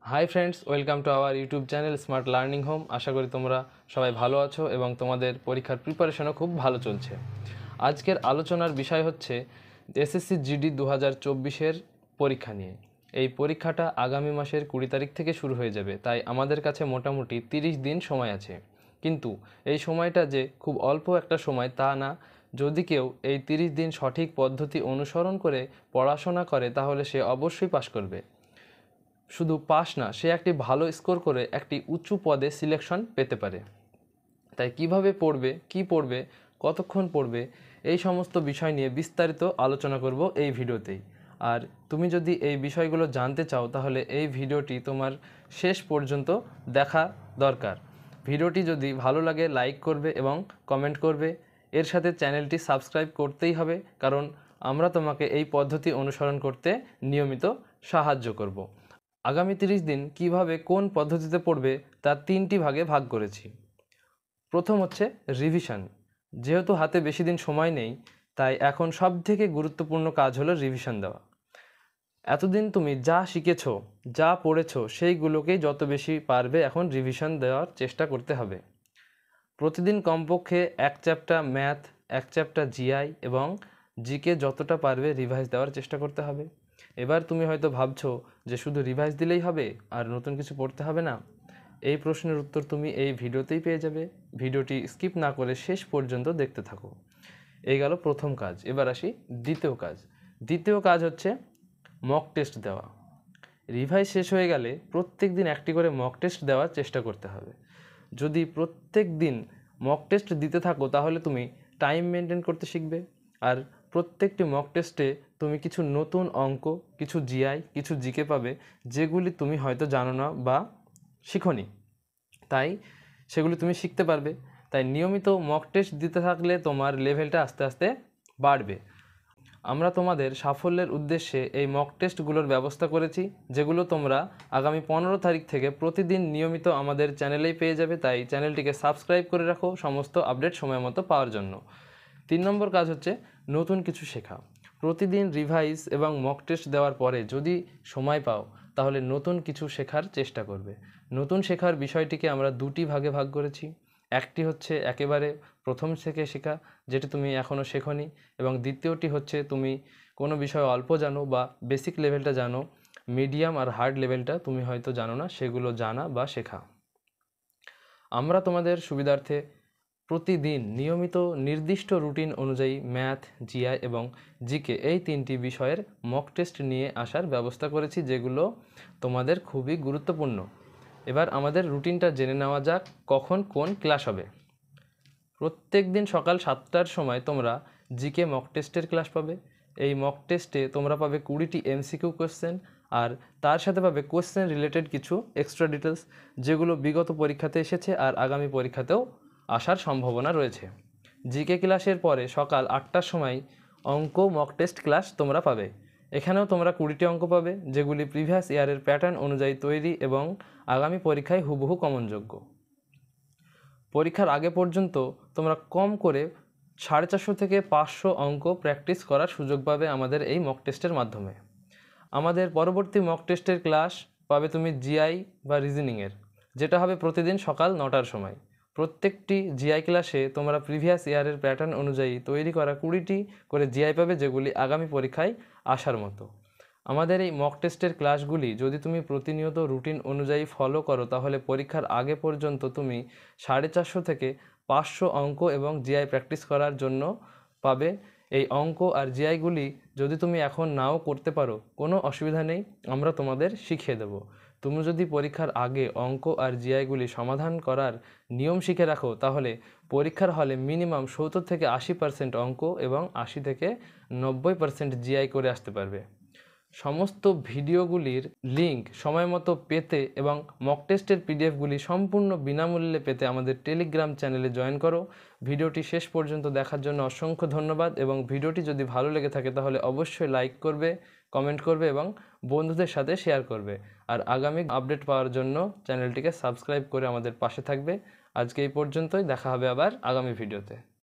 High friends, welcome to our YouTube channel smart learning home. আশা করি তোমরা সবাই ভালো আছো এবং তোমাদের পরীক্ষার প্রিপারেশনও খুব ভালো চলছে। আজকের আলোচনার বিষয় হচ্ছে এসএসসি জিডি 2024-এর পরীক্ষা নিয়ে। এই পরীক্ষাটা আগামী মাসের 20 তারিখ থেকে শুরু হয়ে যাবে, তাই আমাদের কাছে মোটামুটি 30 দিন সময় আছে। কিন্তু এই সময়টা যে খুব অল্প একটা সময় তা না। যদি কেউ এই 30 দিন সঠিক পদ্ধতি অনুসরণ করে পড়াশোনা করে তাহলে সে অবশ্যই পাশ করবে। শুধু পাস না, সে একটি ভালো স্কোর করে একটি উঁচু পদে সিলেকশন পেতে পারে। তাই কিভাবে পড়বে, কি পড়বে, কতক্ষণ পড়বে, এই সমস্ত বিষয় নিয়ে বিস্তারিত আলোচনা করব এই ভিডিওতেই। আর তুমি যদি এই বিষয়গুলো জানতে চাও তাহলে এই ভিডিওটি তোমার শেষ পর্যন্ত দেখা দরকার। ভিডিওটি যদি ভালো লাগে লাইক করবে এবং কমেন্ট করবে। এর সাথে চ্যানেলটি সাবস্ক্রাইব করতেই হবে, কারণ আমরা তোমাকে এই পদ্ধতি অনুসরণ করতে নিয়মিত সাহায্য করব। আগামী 30 দিন কিভাবে কোন পদ্ধতিতে পড়বে তার 3টি ভাগে ভাগ করেছি। প্রথম হচ্ছে রিভিশন। যেহেতু হাতে বেশি দিন সময় নেই, তাই এখন সবথেকে গুরুত্বপূর্ণ কাজ হলো রিভিশন দেওয়া। এতদিন তুমি যা শিখেছো, যা পড়েছো, সেইগুলোকেই যত বেশি পারবে এখন রিভিশন দেওয়ার চেষ্টা করতে হবে। প্রতিদিন কমপক্ষে এক চ্যাপ্টার ম্যাথ, এক চ্যাপ্টার জিআই এবং জিকে যতটা পারবে রিভাইজ দেওয়ার চেষ্টা করতে হবে। এবার তুমি হয়তো ভাবছো যে শুধু রিভাইজ দিলেই হবে আর নতুন কিছু পড়তে হবে না। এই প্রশ্নের উত্তর তুমি এই ভিডিওতেই পেয়ে যাবে। ভিডিওটি স্কিপ না করে শেষ পর্যন্ত দেখতে থাকো। এই গেল প্রথম কাজ। এবার আসি দ্বিতীয় কাজ। দ্বিতীয় কাজ হচ্ছে মক টেস্ট দেওয়া। রিভাইজ শেষ হয়ে গেলে প্রত্যেক দিন একটি করে মক টেস্ট দেওয়ার চেষ্টা করতে হবে। যদি প্রত্যেক দিন মক টেস্ট দিতে থাকো তাহলে তুমি টাইম মেনটেন করতে শিখবে। আর প্রত্যেকটি মক টেস্টে তুমি কিছু নতুন অঙ্ক, কিছু জিআই, কিছু জিকে পাবে, যেগুলি তুমি হয়তো জানো না বা শিখোনি। তাই সেগুলি তুমি শিখতে পারবে। তাই নিয়মিত মক টেস্ট দিতে থাকলে তোমার লেভেলটা আস্তে আস্তে বাড়বে। আমরা তোমাদের সাফল্যের উদ্দেশ্যে এই মক টেস্টগুলোর ব্যবস্থা করেছি, যেগুলো তোমরা আগামী 15 তারিখ থেকে প্রতিদিন নিয়মিত আমাদের চ্যানেলেই পেয়ে যাবে। তাই চ্যানেলটিকে সাবস্ক্রাইব করে রাখো সমস্ত আপডেট সময় মতো পাওয়ার জন্য। 3 নম্বর কাজ হচ্ছে নতুন কিছু শেখা। প্রতিদিন রিভাইজ এবং মক টেস্ট দেওয়ার পরে যদি সময় পাও তাহলে নতুন কিছু শেখার চেষ্টা করবে। নতুন শেখার বিষয়টিকে আমরা 2টি ভাগে ভাগ করেছি। একটি হচ্ছে একেবারে প্রথম থেকে শেখা, যেটি তুমি এখনও শেখোনি, এবং দ্বিতীয়টি হচ্ছে তুমি কোনো বিষয় অল্প জানো বা বেসিক লেভেলটা জানো, মিডিয়াম আর হার্ড লেভেলটা তুমি হয়তো জানো না, সেগুলো জানা বা শেখা। আমরা তোমাদের সুবিধার্থে প্রতিদিন নিয়মিত নির্দিষ্ট রুটিন অনুযায়ী ম্যাথ, জিআই এবং জিকে এই 3টি বিষয়ের মক টেস্ট নিয়ে আসার ব্যবস্থা করেছি, যেগুলো তোমাদের খুবই গুরুত্বপূর্ণ। এবার আমাদের রুটিনটা জেনে নেওয়া যাক, কখন কোন ক্লাস হবে। প্রত্যেক দিন সকাল 7টার সময় তোমরা জিকে মক টেস্টের ক্লাস পাবে। এই মক টেস্টে তোমরা পাবে 20টি এমসিকিউ কোশ্চেন, আর তার সাথে পাবে কোশ্চেন রিলেটেড কিছু এক্সট্রা ডিটেলস, যেগুলো বিগত পরীক্ষাতে এসেছে আর আগামী পরীক্ষাতেও আসার সম্ভাবনা রয়েছে। জিকে ক্লাসের পরে সকাল 8টার সময় অঙ্ক মক টেস্ট ক্লাস তোমরা পাবে। এখানেও তোমরা 20টি অঙ্ক পাবে, যেগুলি প্রিভিয়াস ইয়ারের প্যাটার্ন অনুযায়ী তৈরি এবং আগামী পরীক্ষায় হুবহু কমনযোগ্য। পরীক্ষার আগে পর্যন্ত তোমরা কম করে 450 থেকে 500 অঙ্ক প্র্যাকটিস করার সুযোগ পাবে আমাদের এই মক টেস্টের মাধ্যমে। আমাদের পরবর্তী মক টেস্টের ক্লাস পাবে তুমি জিআই বা রিজনিংয়ের, যেটা হবে প্রতিদিন সকাল 9টার সময়। প্রত্যেকটি জিআই ক্লাসে তোমরা প্রিভিয়াস ইয়ারের প্যাটার্ন অনুযায়ী তৈরি করা 20টি করে জিআই পাবে, যেগুলি আগামী পরীক্ষায় আসার মতো। আমাদের এই মক টেস্টের ক্লাসগুলি যদি তুমি প্রতিনিয়ত রুটিন অনুযায়ী ফলো করো তাহলে পরীক্ষার আগে পর্যন্ত তুমি 450 থেকে 500 অঙ্ক এবং জিআই প্র্যাকটিস করার জন্য পাবে। এই অঙ্ক আর জিআইগুলি যদি তুমি এখন নাও করতে পারো কোনো অসুবিধা নেই, আমরা তোমাদের শিখিয়ে দেব। তুমি যদি পরীক্ষার আগে অঙ্ক আর জিআইগুলি সমাধান করার নিয়ম শিখে রাখো তাহলে পরীক্ষার হলে মিনিমাম 70 থেকে 80% অঙ্ক এবং 80 থেকে 90% জিআই করে আসতে পারবে। সমস্ত ভিডিওগুলির লিঙ্ক সময় মতো পেতে এবং মক টেস্টের পিডিএফগুলি সম্পূর্ণ বিনামূল্যে পেতে আমাদের টেলিগ্রাম চ্যানেলে জয়েন করো। ভিডিওটি শেষ পর্যন্ত দেখার জন্য অসংখ্য ধন্যবাদ, এবং ভিডিওটি যদি ভালো লেগে থাকে তাহলে অবশ্যই লাইক করবে, কমেন্ট করবে এবং বন্ধুদের সাথে শেয়ার করবে। আর আগামী আপডেট পাওয়ার জন্য চ্যানেলটিকে সাবস্ক্রাইব করে আমাদের পাশে থাকবে। আজকে এই পর্যন্তই, দেখা হবে আবার আগামী ভিডিওতে।